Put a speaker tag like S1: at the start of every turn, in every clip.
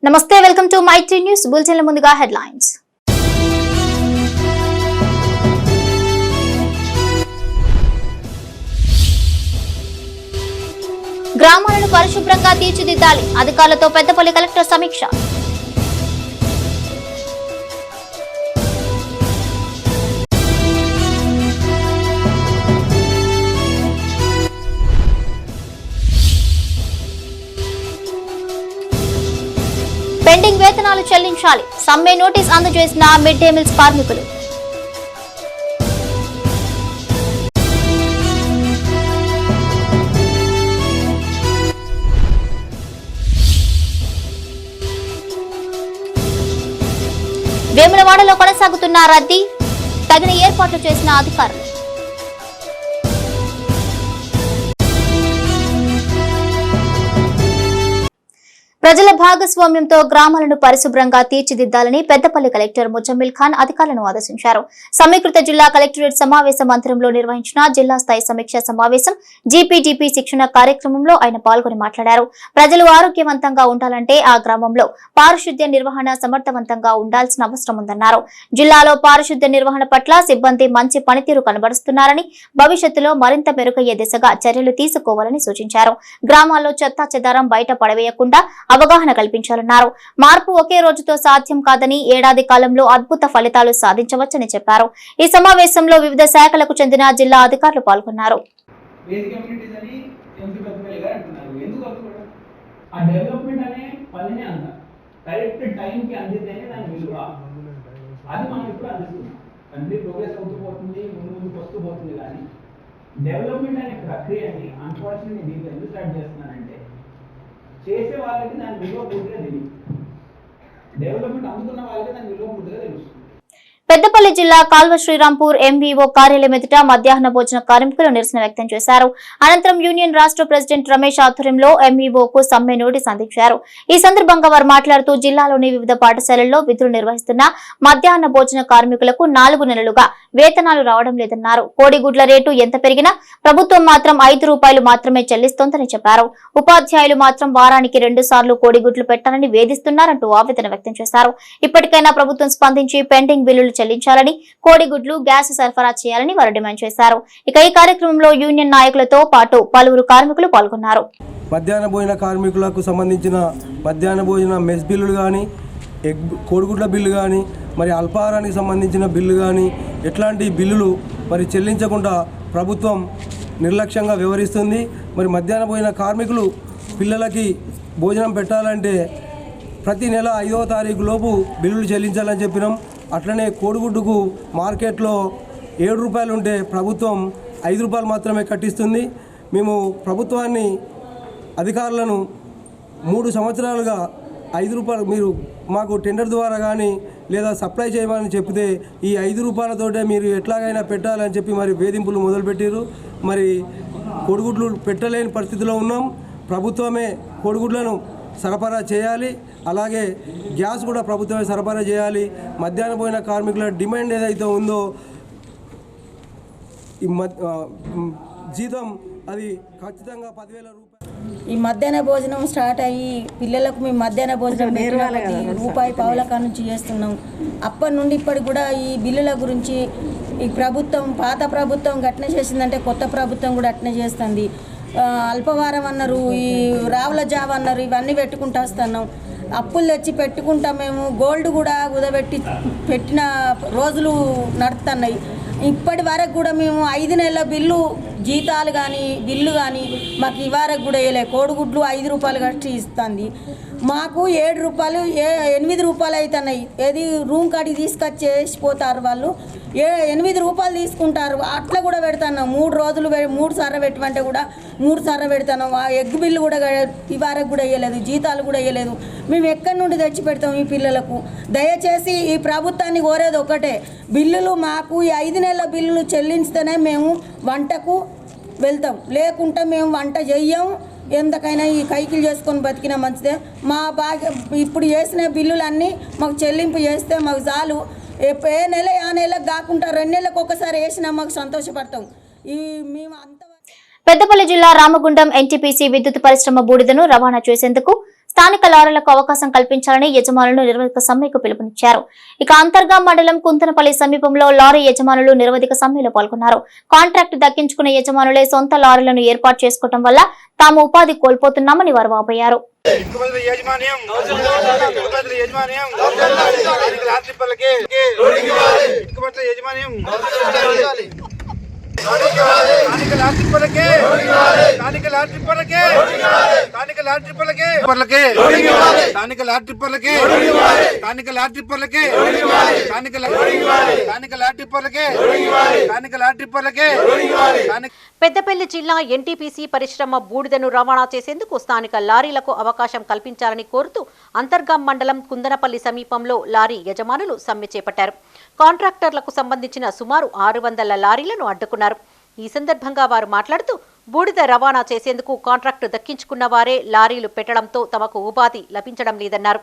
S1: నమస్తే welcome to Mythri news బులెటిన్ల ముందుగా headlines. గ్రామాలను పరిశుభ్రంగా తీర్చిదిద్దాలి, అధికారులతో పెద్దపల్లి కలెక్టర్ సమీక్ష. పెండింగ్ వేతనాలు చెల్లించాలి, సమ్మె నోటీస్ అందజేసిన మిడ్ డే మీల్స్ కార్మికులు. వేములవాడలో కొనసాగుతున్న రద్దీ, తగిన ఏర్పాట్లు చేసిన అధికారులు. ప్రజల భాగస్వామ్యంతో గ్రామాలను పరిశుభ్రంగా తీర్చిదిద్దాలని పెద్దపల్లి కలెక్టర్ ముజమ్మిల్ ఖాన్ అధికారులను ఆదేశించారు. సమీకృత జిల్లా కలెక్టరేట్ సమావేశ మందిరంలో నిర్వహించిన జిల్లా స్థాయి సమీక్ష సమావేశం జీపీడీపీ శిక్షణ కార్యక్రమంలో ఆయన పాల్గొని మాట్లాడారు. ప్రజలు ఆరోగ్యవంతంగా ఉండాలంటే ఆ గ్రామంలో పారిశుద్ధ్య నిర్వహణ సమర్థవంతంగా ఉండాల్సిన అవసరం ఉందన్నారు. జిల్లాలో పారిశుద్ధ్య నిర్వహణ పట్ల సిబ్బంది మంచి పనితీరు కనబరుస్తున్నారని, భవిష్యత్తులో మరింత మెరుగయ్యే దిశగా చర్యలు తీసుకోవాలని సూచించారు. గ్రామాల్లో చెత్తా చెదారం బయట పడవేయకుండా అవగాహన కల్పించాలన్నారు. మార్పు ఒకే రోజుతో సాధ్యం కాదని, ఏడాది కాలంలో అద్భుత ఫలితాలు సాధించవచ్చని చెప్పారు. ఈ సమావేశంలో వివిధ శాఖలకు చెందిన జిల్లా అధికారులు పాల్గొన్నారు.
S2: డెవలప్మెంట్ అనే ప్రక్రియని అన్ఫార్చునేట్లీ నేను ఎందుకు స్టార్ట్ చేస్తున్నానంటే, చేసే వాళ్ళకి దాని విలువ పూర్తిగా తెలియదు. డెవలప్మెంట్ అందుకున్న వాళ్ళకి దాని విలువ పూర్తిగా తెలుస్తుంది.
S1: పెద్దపల్లి జిల్లా కాల్వ శ్రీరాంపూర్ ఎంవీఓ కార్యాలయం ఎదుట మధ్యాహ్న భోజన కార్మికులు నిరసన వ్యక్తం చేశారు. అనంతరం యూనియన్ రాష్ట్ర ప్రెసిడెంట్ రమేష్ ఆధ్వర్యంలో ఎంవీఓకు సమ్మె నోటీస్ అందించారు. ఈ సందర్భంగా వారు మాట్లాడుతూ జిల్లాలోని వివిధ పాఠశాలల్లో విధులు నిర్వహిస్తున్న మధ్యాహ్న భోజన కార్మికులకు 4 నెలలుగా వేతనాలు రావడం లేదన్నారు. కోడిగుడ్ల రేటు ఎంత పెరిగినా ప్రభుత్వం మాత్రం 5 రూపాయలు మాత్రమే చెల్లిస్తోందని చెప్పారు. ఉపాధ్యాయులు మాత్రం వారానికి 2 సార్లు కోడిగుడ్లు పెట్టాలని వేధిస్తున్నారంటూ ఆవేదన వ్యక్తం చేశారు. ఇప్పటికైనా ప్రభుత్వం స్పందించి పెండింగ్ బిల్లులు చెల్లించాలని, కోడిగుడ్లు, గ్యాస్ సరఫరా చేయాలని వారు డిమాండ్ చేశారు. ఇక ఈ కార్యక్రమంలో యూనియన్ నాయకులతో పాటు పలువురు కార్మికులు పాల్గొన్నారు.
S3: మధ్యాహ్న భోజన కార్మికులకు సంబంధించిన మధ్యాహ్న భోజన మెస్ బిల్లులు కానీ, కోడిగుడ్ల బిల్లు కానీ, మరి అల్పాహారానికి సంబంధించిన బిల్లు కానీ, ఎట్లాంటి బిల్లులు మరి చెల్లించకుండా ప్రభుత్వం నిర్లక్ష్యంగా వ్యవహరిస్తుంది. మరి మధ్యాహ్న భోజన కార్మికులు పిల్లలకి భోజనం పెట్టాలంటే ప్రతి నెల 5వ తారీఖు లోపు బిల్లులు చెల్లించాలని చెప్పినాం. అట్లనే కోడిగుడ్డుకు మార్కెట్లో 7 రూపాయలు ఉంటే ప్రభుత్వం 5 రూపాయలు మాత్రమే కట్టిస్తుంది. మేము ప్రభుత్వాన్ని, అధికారులను 3 సంవత్సరాలుగా 5 రూపాయలు మీరు మాకు టెండర్ ద్వారా కానీ లేదా సప్లై చేయమని చెప్తే ఈ 5 రూపాయలతోటే మీరు ఎట్లాగైనా పెట్టాలని చెప్పి మరి వేధింపులు మొదలుపెట్టారు. మరి కోడిగుడ్లు పెట్టలేని పరిస్థితిలో ఉన్నాం. ప్రభుత్వమే కోడిగుడ్లను సరఫరా చేయాలి, అలాగే గ్యాస్ కూడా ప్రభుత్వమే సరఫరా చేయాలి. మధ్యాహ్న భోజన కార్మికుల డిమాండ్ ఏదైతే ఉందో ఈ జీతం అది ఖచ్చితంగా 10,000 రూపాయలు.
S4: ఈ మధ్యాహ్న భోజనం స్టార్ట్ అయ్యి పిల్లలకు మేము మధ్యాహ్న భోజనం రూపాయి పావులకా నుంచి చేస్తున్నాం. అప్పటి నుండి ఇప్పటికి కూడా ఈ బిల్లుల గురించి ఈ ప్రభుత్వం, పాత ప్రభుత్వం అట్నే చేసిందంటే కొత్త ప్రభుత్వం కూడా అట్నే చేస్తుంది. అల్పవారం అన్నారు, ఈ రావుల జావ అన్నారు, ఇవన్నీ పెట్టుకుంటూ వస్తున్నాం. అప్పులు తెచ్చి పెట్టుకుంటా మేము గోల్డ్ కూడా కుదబెట్టి పెట్టిన రోజులు నడుస్తున్నాయి. ఇప్పటి వరకు కూడా మేము 5 నెలల బిల్లు, జీతాలు కానీ బిల్లు కానీ మాకు ఇవరకు కూడా వేయలేదు. కోడిగుడ్లు 5 రూపాయలు కట్టి ఇస్తుంది. మాకు 7 రూపాయలు 8 రూపాయలు అవుతున్నాయి. ఏది రూమ్ కాడికి తీసుకొచ్చి వేసిపోతారు వాళ్ళు. 8 రూపాయలు తీసుకుంటారు. అట్లా కూడా పెడుతున్నాం. 3 రోజులు 3 సార్లు పెట్టమంటే కూడా 3 సార్లు పెడుతున్నాం. ఆ ఎగ్ బిల్లు కూడా ఇవరకు కూడా వేయలేదు, జీతాలు కూడా వేయలేదు. మేము ఎక్కడి నుండి తెచ్చి పెడతాం ఈ పిల్లలకు? దయచేసి ఈ ప్రభుత్వాన్ని కోరేది ఒకటే, బిల్లులు మాకు ఈ 5 నెలల బిల్లులు చెల్లించితేనే మేము వంటకు వెళ్తాం, లేకుంటే మేము వంట చెయ్యం. ఎంతకైనా ఈ కైకిలు చేసుకొని బతికినా మంచిదే. మా ఇప్పుడు చేసిన బిల్లులన్నీ మాకు చెల్లింపు చేస్తే మాకు చాలు. ఏ నెల ఆ నెలకు కాకుండా 2 నెలలకు ఒకసారి వేసినా మాకు సంతోషపడతాం. మేము అంత.
S1: పెద్దపల్లి జిల్లా రామగుండం ఎన్టీపీసీ విద్యుత్ పరిశ్రమ బూడిదను రవాణా చేసేందుకు స్థానిక లారీలకు అవకాశం కల్పించాలని యజమానులు నిరవధిక సమ్మెకు పిలుపునిచ్చారు. ఇక అంతర్గా మండలం కుంతనపల్లి సమీపంలో లారీ యజమానులు నిరవధిక సమ్మెలో పాల్గొన్నారు. కాంట్రాక్టు దక్కించుకున్న యజమానులే సొంత లారీలను ఏర్పాటు చేసుకోవడం వల్ల తాము ఉపాధి కోల్పోతున్నామని వారు వాపోయారు.
S5: పెద్దపల్లి జిల్లా ఎన్టీపీసీ పరిశ్రమ బూడిదను రవాణా చేసేందుకు స్థానిక లారీలకు అవకాశం కల్పించాలని కోరుతూ అంతర్గాం మండలం కుందనపల్లి సమీపంలో లారీ యజమానులు సమ్మె చేపట్టారు. కాంట్రాక్టర్లకు సంబంధించిన సుమారు 600 లారీలను అడ్డుకున్నారు. ఈ సందర్భంగా వారు మాట్లాడుతూ బూడిద రవాణా చేసేందుకు కాంట్రాక్టు దక్కించుకున్న వారే లారీలు పెట్టడంతో తమకు ఉపాధి లభించడం లేదన్నారు.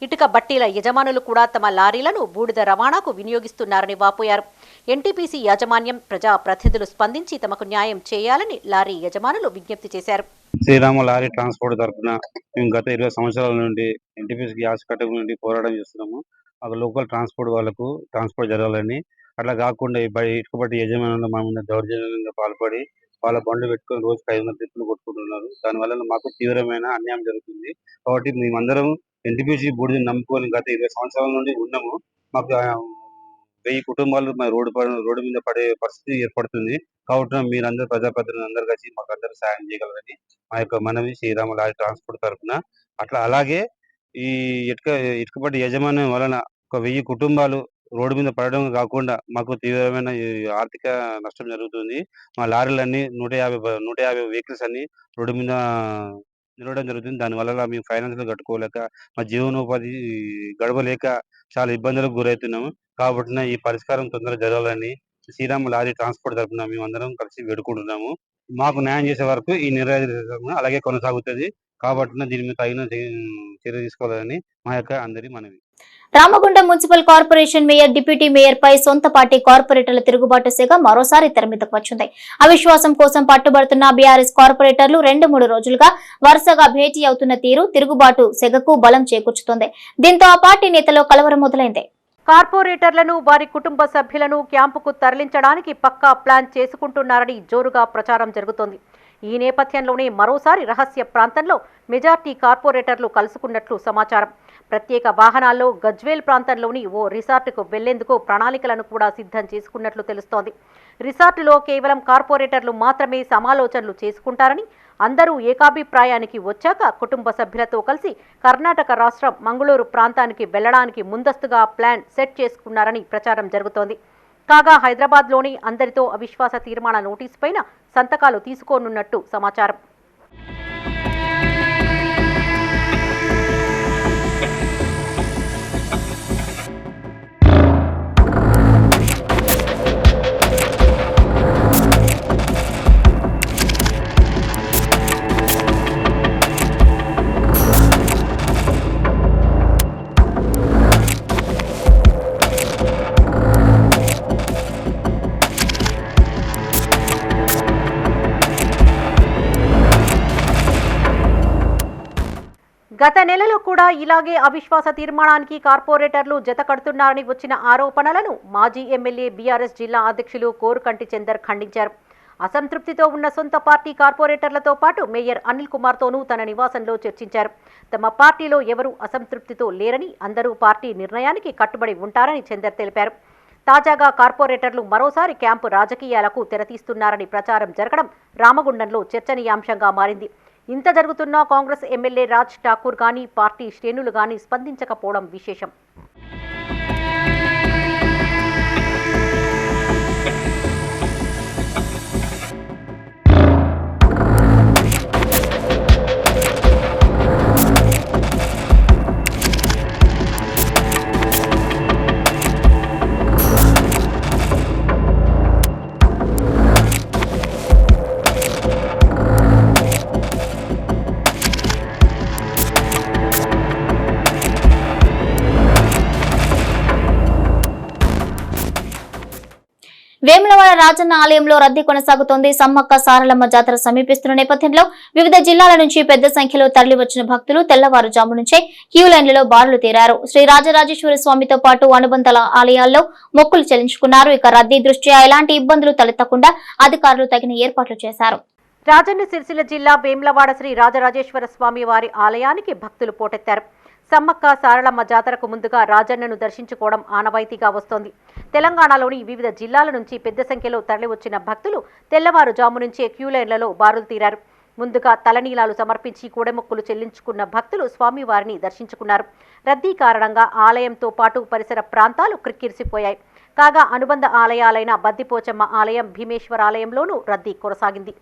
S5: ఇటుక బట్టీల యజమానులు కూడా తమ లారీలను బూడిద రవాణాకు వినియోగిస్తున్నారని వాపోయారు. ఎన్టీపీసీ యాజమాన్యం ప్రజా ప్రతినిధులు స్పందించి తమకు న్యాయం చేయాలని లారీ యజమానులు విజ్ఞప్తి చేశారు.
S6: శ్రీరామ లారీ ట్రాన్స్పోర్ట్ తరఫున మేము గత 20 సంవత్సరాల నుండి ఎన్టీపీసీ గ్యాస్ కట్టక నుండి పోరాటం చేస్తున్నాము. మాకు లోకల్ ట్రాన్స్పోర్ట్ వాళ్ళకు ట్రాన్స్పోర్ట్ జరగాలని, అట్లా కాకుండా ఇటుకబట్టి యజమానులు మా మీద దౌర్జన్యంగా పాల్పడి వాళ్ళ బండ్లు పెట్టుకొని రోజుకి 500 ట్రిప్పులు కొట్టుకుంటున్నారు. దానివల్ల మాకు తీవ్రమైన అన్యాయం జరుగుతుంది. కాబట్టి మేమందరం ఎన్టీపీసీ బూడిదని నమ్ముకొని గత 20 సంవత్సరాల నుండి ఉన్నాము. మాకు 1000 కుటుంబాలు రోడ్డు మీద పడే పరిస్థితి ఏర్పడుతుంది. కాబట్టి మీరందరూ ప్రజాప్రతినిధులు అందరూ కలిసి మాకు అందరూ సాయం చేయగలరని మా యొక్క మనవి శ్రీరామ లారీ ట్రాన్స్పోర్ట్ తరఫున. అలాగే ఈ ఇటుకబట్టి యజమాన్యం వలన ఒక 1000 కుటుంబాలు రోడ్డు మీద పడడం కాకుండా మాకు తీవ్రమైన ఆర్థిక నష్టం జరుగుతుంది. మా లారీలన్నీ 150 వెహికల్స్ అన్ని రోడ్డు మీద నిలవడం జరుగుతుంది. దానివల్ల మేము ఫైనాన్షియల్ కట్టుకోలేక మా జీవనోపాధి గడవలేక చాలా ఇబ్బందులకు గురవుతున్నాము. కాబట్టి ఈ పరిష్కారం తొందరగా జరగాలని శ్రీరామ లారీ ట్రాన్స్పోర్ట్ తరఫున మేము అందరం కలిసి వేడుకుంటున్నాము. మాకు న్యాయం చేసే వరకు ఈ నిరాదరణ అలాగే కొనసాగుతుంది. కాబట్టి దీని మీద తగిన చర్య తీసుకోవాలని మా యొక్క అందరి మనవి.
S1: Ramagundam municipal corporation mayor, deputy mayor పై సొంత పార్టీ కార్పొరేటర్ల తిరుగుబాటు సెగ మరోసారి తెరమీదకు వచ్చింది. అవిశ్వాసం కోసం పట్టుబడుతున్న బీఆర్ఎస్ కార్పొరేటర్లు 2-3 రోజులుగా వరుసగా భేటీ అవుతున్న తీరు తిరుగుబాటు సెగకు బలం చేకూర్చుతోంది. దీంతో ఆ పార్టీ నేతలో కలవరం మొదలైంది.
S5: కార్పొరేటర్లను, వారి కుటుంబ సభ్యులను క్యాంపుకు తరలించడానికి పక్కా ప్లాన్ చేసుకుంటున్నారని జోరుగా ప్రచారం జరుగుతోంది. ఈ నేపథ్యంలోనే మరోసారి రహస్య ప్రాంతంలో మెజార్టీ కార్పొరేటర్లు కలుసుకున్నట్లు సమాచారం. ప్రత్యేక వాహనాల్లో గజ్వేల్ ప్రాంతంలోని ఓ రిసార్టుకు వెళ్లేందుకు ప్రణాళికలను కూడా సిద్ధం చేసుకున్నట్లు తెలుస్తోంది. రిసార్టులో కేవలం కార్పొరేటర్లు మాత్రమే సమాలోచనలు చేసుకుంటారని, అందరూ ఏకాభిప్రాయానికి వచ్చాక కుటుంబ సభ్యులతో కలిసి కర్ణాటక రాష్ట్రం మంగళూరు ప్రాంతానికి వెళ్లడానికి ముందస్తుగా ప్లాన్ సెట్ చేసుకున్నారని ప్రచారం జరుగుతోంది. కాగా హైదరాబాద్లోని అందరితో అవిశ్వాస తీర్మాన నోటీసు పైన సంతకాలు తీసుకోనున్నట్టు సమాచారం. గత నెలలో కూడా ఇలాగే అవిశ్వాస తీర్మానానికి కార్పొరేటర్లు జత కడుతున్నారని వచ్చిన ఆరోపణలను మాజీ ఎమ్మెల్యే బీఆర్ఎస్ జిల్లా అధ్యక్షులు కోరుకంటి చందర్ ఖండించారు. అసంతృప్తితో ఉన్న సొంత పార్టీ కార్పొరేటర్లతో పాటు మేయర్ అనిల్ కుమార్తోనూ తన నివాసంలో చర్చించారు. తమ పార్టీలో ఎవరూ అసంతృప్తితో లేరని, అందరూ పార్టీ నిర్ణయానికి కట్టుబడి ఉంటారని చందర్ తెలిపారు. తాజాగా కార్పొరేటర్లు మరోసారి క్యాంపు రాజకీయాలకు తెరతీస్తున్నారని ప్రచారం జరగడం రామగుండంలో చర్చనీయాంశంగా మారింది. ఇంత జరుగుతున్నా కాంగ్రెస్ ఎమ్మెల్యే రాజ్ ఠాకూర్ గానీ, పార్టీ శ్రేణులు గానీ స్పందించకపోవడం విశేషం.
S1: వేములవాడ రాజన్న ఆలయంలో రద్దీ కొనసాగుతోంది. సమ్మక్క సారలమ్మ జాతర సమీపిస్తున్న నేపథ్యంలో వివిధ జిల్లాల నుంచి పెద్ద సంఖ్యలో తరలివచ్చిన భక్తులు తెల్లవారుజాము నుంచే క్యూ లైన్లలో బారులు తీరారు. శ్రీ రాజరాజేశ్వర స్వామితో పాటు అనుబంధ ఆలయాల్లో మొక్కులు చెల్లించుకున్నారు. ఇక రద్దీ దృష్ట్యా ఎలాంటి ఇబ్బందులు తలెత్తకుండా అధికారులు తగిన ఏర్పాట్లు చేశారు.
S5: రాజన్న సిరిసిల్ల జిల్లా వేములవాడ శ్రీ రాజరాజేశ్వర స్వామి వారి ఆలయానికి భక్తులు పోటెత్తారు. సమ్మక్క సారలమ్మ జాతరకు ముందుగా రాజన్నను దర్శించుకోవడం ఆనవాయితీగా వస్తోంది. తెలంగాణలోని వివిధ జిల్లాల నుంచి పెద్ద సంఖ్యలో తరలివచ్చిన భక్తులు తెల్లవారుజాము నుంచే క్యూ లైన్లలో బారులు తీరారు. ముందుగా తలనీలాలు సమర్పించి కూడెమొక్కులు చెల్లించుకున్న భక్తులు స్వామివారిని దర్శించుకున్నారు. రద్దీ కారణంగా ఆలయంతో పాటు పరిసర ప్రాంతాలు క్రిక్కిరిసిపోయాయి. కాగా అనుబంధ ఆలయాలైన బద్దిపోచమ్మ ఆలయం, భీమేశ్వర ఆలయంలోనూ రద్దీ కొనసాగింది.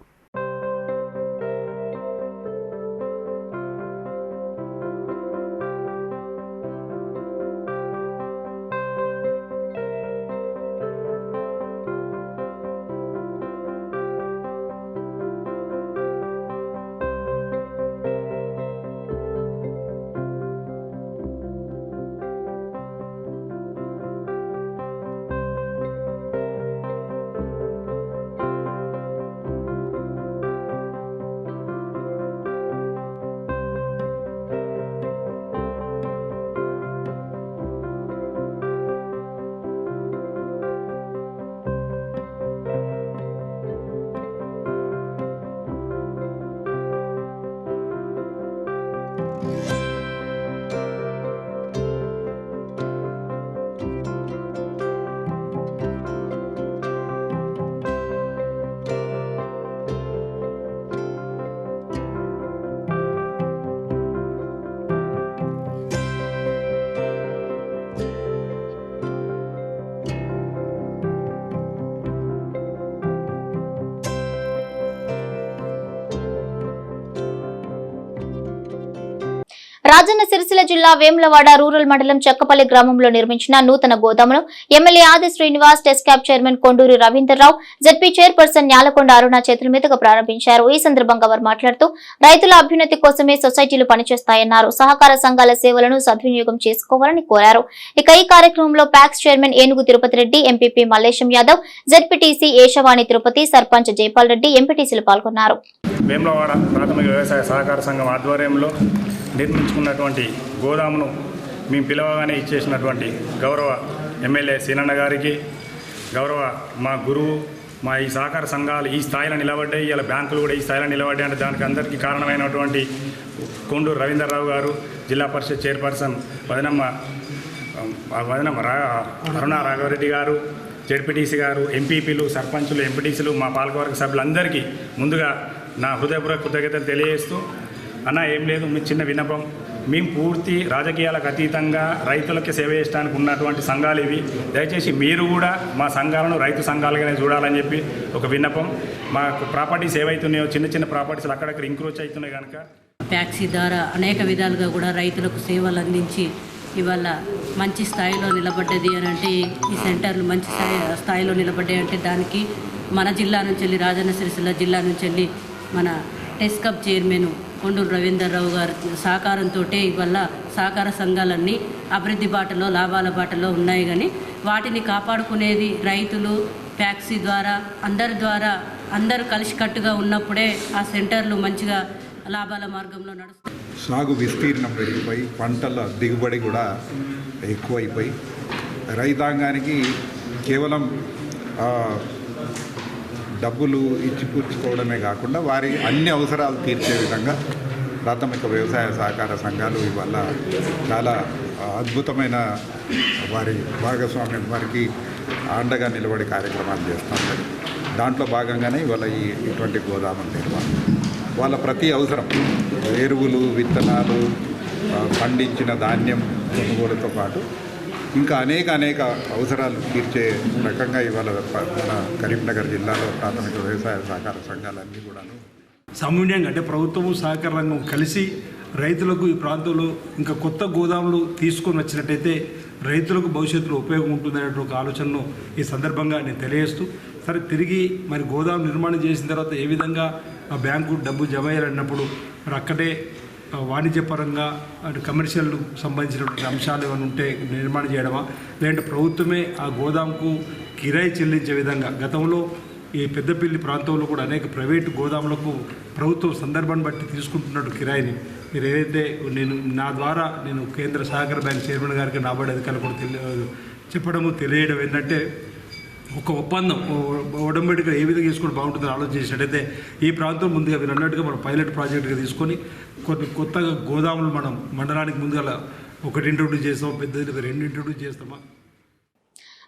S1: రాజన్న సిరిసిల్ల జిల్లా వేములవాడ రూరల్ మండలం చెక్కపల్లి గ్రామంలో నిర్మించిన నూతన గోదామును MLA Adi Srinivas, TESCAB chairman Konduri Ravinder Rao, ZP chairperson Nyalakonda Aruna చేతుల మీదుగా ప్రారంభించారు. ఈ సందర్భంగా వారు మాట్లాడుతూ రైతుల అభ్యున్నతి కోసమే సొసైటీలు పనిచేస్తాయన్నారు. సహకార సంఘాల సేవలను సద్వినియోగం చేసుకోవాలని కోరారు. ఇక ఈ కార్యక్రమంలో ప్యాక్స్ చైర్మన్ ఏనుగు తిరుపతి రెడ్డి, ఎంపీపీ మల్లేశం యాదవ్, జెడ్పీటీసీ ఏషవాణి తిరుపతి, సర్పంచ్ జైపాల్ రెడ్డి, ఎంపీటీసీలు పాల్గొన్నారు.
S7: వేములవాడ ప్రాథమిక వ్యవసాయ సహకార సంఘం ఆధ్వర్యంలో నిర్మించుకున్నటువంటి గోదామును మేము పిలవగానే ఇచ్చేసినటువంటి గౌరవ ఎమ్మెల్యే సీనన్న గారికి, గౌరవ మా గురువు, మా ఈ సహకార సంఘాలు ఈ స్థాయిలో నిలబడ్డాయి, ఇలా బ్యాంకులు కూడా ఈ స్థాయిలో నిలబడ్డాయి అంటే దానికి అందరికీ కారణమైనటువంటి కొండూరు రవీందర్రావు గారు, జిల్లా పరిషత్ చైర్పర్సన్ వదనమ్మ అరుణ రాఘవరెడ్డి గారు, జెడ్పీటీసీ గారు, ఎంపీపీలు, సర్పంచులు, ఎంపీటీసీలు, మా పాలకవర్గ సభ్యులందరికీ ముందుగా నా హృదయపూర్వక కృతజ్ఞతలు తెలియజేస్తూ, అన్న ఏం లేదు, మీ చిన్న విన్నపం, మేము పూర్తి రాజకీయాలకు అతీతంగా రైతులకి సేవ చేయడానికి ఉన్నటువంటి సంఘాలు ఇవి. దయచేసి మీరు కూడా మా సంఘాలను రైతు సంఘాలుగానే చూడాలని చెప్పి ఒక విన్నపం. మాకు ప్రాపర్టీస్ ఏవైతున్నాయో చిన్న చిన్న ప్రాపర్టీస్ అక్కడక్కడ ఇంక్రోచ్ అవుతున్నాయి కనుక
S8: ప్యాక్సీ ద్వారా అనేక విధాలుగా కూడా రైతులకు సేవలు అందించి ఇవాళ మంచి స్థాయిలో నిలబడ్డది అని అంటే, ఈ సెంటర్లు మంచి స్థాయిలో నిలబడ్డాయి అంటే దానికి మన జిల్లా నుంచి వెళ్ళి, రాజన్న సిరిసిల్ల జిల్లా నుంచి వెళ్ళి మన టెస్కాప్ చైర్మన్ కొండూరు రవీందర్రావు గారి సహకారంతో ఇవాళ సహకార సంఘాలన్నీ అభివృద్ధి బాటలో, లాభాల బాటలో ఉన్నాయి. కానీ వాటిని కాపాడుకునేది రైతులు, ప్యాక్సీ ద్వారా అందరూ కలిసికట్టుగా ఉన్నప్పుడే ఆ సెంటర్లు మంచిగా లాభాల మార్గంలో నడుస్తాయి.
S9: సాగు విస్తీర్ణం పెరిగిపోయి పంటల దిగుబడి కూడా ఎక్కువైపోయి రైతాంగానికి కేవలం డబ్బులు ఇచ్చిపుచ్చుకోవడమే కాకుండా వారి అన్ని అవసరాలు తీర్చే విధంగా ప్రాథమిక వ్యవసాయ సహకార సంఘాలు ఇవాళ చాలా అద్భుతమైన వారి భాగస్వామ్యం, వారికి అండగా నిలబడి కార్యక్రమాలు చేస్తున్నారు. దాంట్లో భాగంగానే ఇవాళ ఇటువంటి గోదాములు నిర్మాణం, వాళ్ళ ప్రతి అవసరం, ఎరువులు, విత్తనాలు, పండించిన ధాన్యం కొనుగోలుతో పాటు ఇంకా అనేక అవసరాలు తీర్చే రకంగా ఇవాళ మన కరీంనగర్ జిల్లాలో ప్రాథమిక వ్యవసాయ సహకార సంఘాలన్నీ కూడాను
S10: సమన్వయంగా, అంటే ప్రభుత్వము సహకార రంగం కలిసి రైతులకు ఈ ప్రాంతంలో ఇంకా కొత్త గోదాములు తీసుకొని వచ్చినట్టయితే రైతులకు భవిష్యత్తులో ఉపయోగం ఉంటుందనే ఒక ఆలోచనను ఈ సందర్భంగా నేను తెలియజేస్తూ, సరే తిరిగి మరి గోదాము నిర్మాణం చేసిన తర్వాత ఏ విధంగా ఆ బ్యాంకు డబ్బు జమ అయ్యాలన్నప్పుడు మరి అక్కడే వాణిజ్యపరంగా అటు కమర్షియల్ సంబంధించినటువంటి అంశాలు ఏమైనా ఉంటే నిర్మాణం చేయడమా, లేదంటే ప్రభుత్వమే ఆ గోదాంకు కిరాయి చెల్లించే విధంగా గతంలో ఈ పెద్దపల్లి ప్రాంతంలో కూడా అనేక ప్రైవేటు గోదాములకు ప్రభుత్వం సందర్భాన్ని బట్టి తీసుకుంటున్నట్టు కిరాయిని మీరు ఏదైతే నా ద్వారా నేను కేంద్ర సహకార బ్యాంక్ చైర్మన్ గారికి నాబార్డు అధికారులు కూడా తెలియడం ఏంటంటే ఒక ఒప్పందం ఒడంబడిగా ఏ విధంగా చేసుకొని బాగుంటుందని ఆలోచన చేసినట్టయితే ఈ ప్రాంతం ముందుగా మీరు అన్నట్టుగా మనం పైలట్ ప్రాజెక్టుగా తీసుకొని కొన్ని కొత్తగా గోదాములు మనం మండలానికి ముందుగా 1 ఇంట్రొడ్యూస్ చేస్తాం, పెద్దది 2 ఇంట్రొడ్యూస్ చేస్తామా.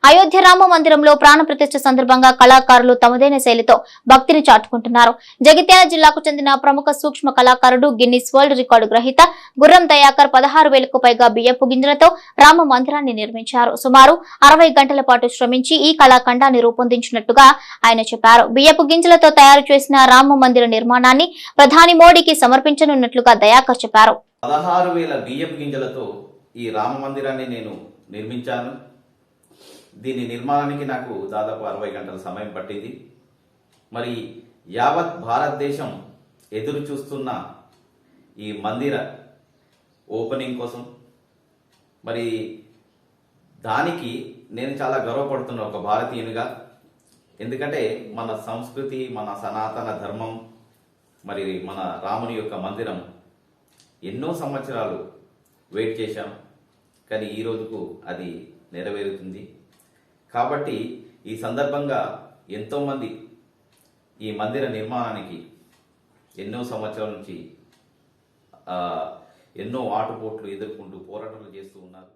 S1: అయోధ్య రామ మందిరంలో ప్రాణ ప్రతిష్ఠ సందర్భంగా కళాకారులు తమదైన శైలితో భక్తిని చాటుకుంటున్నారు. జగిత్యాల జిల్లాకు చెందిన ప్రముఖ సూక్ష్మ కళాకారుడు గిన్నిస్ వరల్డ్ రికార్డు గ్రహీత గుర్రం దయాకర్ 16,000కు పైగా బియ్యపు గింజలతో రామ మందిరాన్ని నిర్మించారు. సుమారు 60 గంటల పాటు శ్రమించి ఈ కళాఖండాన్ని రూపొందించినట్టుగా ఆయన చెప్పారు. బియ్యపు గింజలతో తయారు చేసిన రామ మందిర నిర్మాణాన్ని ప్రధాని మోడీకి సమర్పించనున్నట్లుగా దయాకర్ చెప్పారు.
S11: 16,000 బియ్యపు గింజలతో ఈ రామ మందిరాన్ని నేను నిర్మించాను. దీని నిర్మాణానికి నాకు దాదాపు 60 గంటల సమయం పట్టింది. మరి యావత్ భారతదేశం ఎదురు చూస్తున్న ఈ మందిర ఓపెనింగ్ కోసం మరి దానికి నేను చాలా గర్వపడుతున్నా ఒక భారతీయునిగా. ఎందుకంటే మన సంస్కృతి, మన సనాతన ధర్మం, మరి మన రాముని యొక్క మందిరం ఎన్నో సంవత్సరాలు వెయిట్ చేశాం, కానీ ఈ రోజుకు అది నెరవేరుతుంది. కాబట్టి ఈ సందర్భంగా ఎంతోమంది ఈ మందిర నిర్మాణానికి ఎన్నో సంవత్సరాల నుంచి ఎన్నో ఆటుపోట్లు ఎదుర్కొంటూ పోరాటాలు చేస్తూ ఉన్నారు.